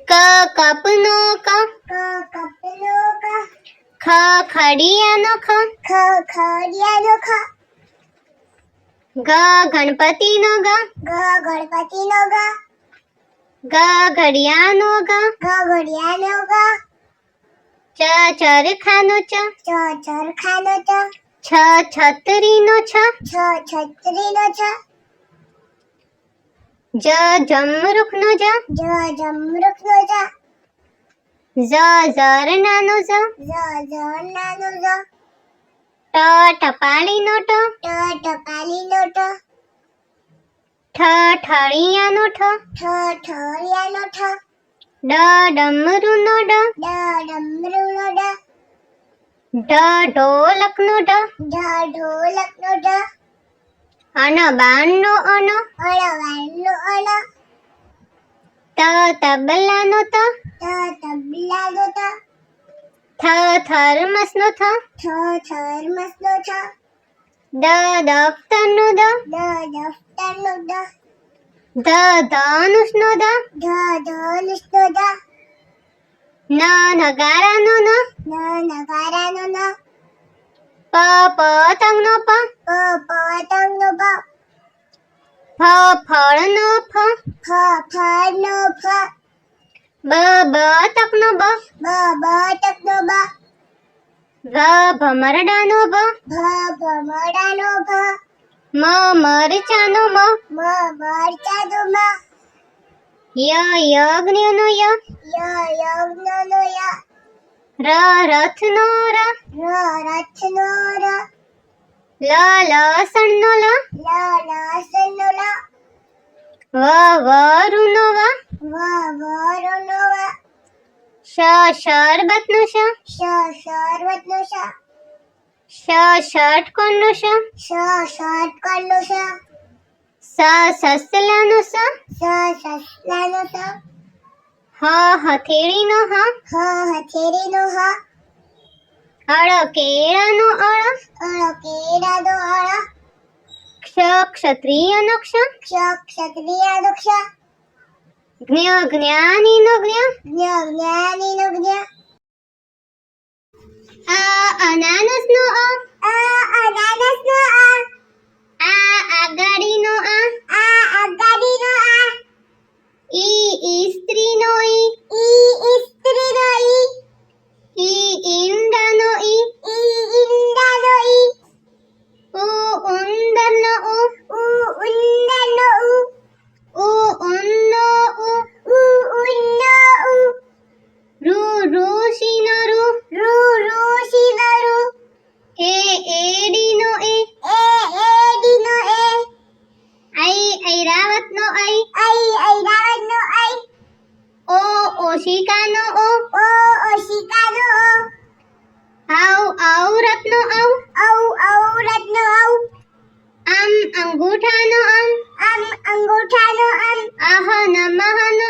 ક કપનો ક ખ ખડિયાનો ખ ગ ગણપતિનો ગ ગ ઘડિયાળનો ગ ચ ચરખાનો ચ છ છત્રીનો છ જ જમરૂખનો જ ઝ ઝરણાનો ઝ ટ ટપાલીનો ટ ઠ ઠળિયાનો ઠ ડ ડમરુનો ડ ઢ ઢોલકનો ઢ અન બાણનો અન ત તબલાનો ત થ થર્મસનો થ દ દફતરનો દ ધનુષનો દ ન નગારાનો ન પ પતંગનો પ ફ ફળનો ફ બ બતકનો બ ભ ભમરડાનો ભ મ મરચાનો મ ય યજ્ઞનો ય ર રથનો ર લ લસણનો લ વ વરુનો વ શ શરબતનો શ ષટકોણનો શ સસલાનો સ હ હથેળીનો હ અળ કેળાનો અળ ક્ષ ક્ષત્રિયનો ક્ષ જ્ઞ જ્ઞાનીનો જ્ઞ અનાનસનો આ આગાડીનો આ ઈસ્ત્રીનો ઈ ઈંડાનો ઈ ઉંદરનો ઉ ઉનનો ઋષિનો એડીનો એ ઐરાવતનો ઓશિકાનો ઔરતનો આમ અંગૂઠાનો આહ નમઃનો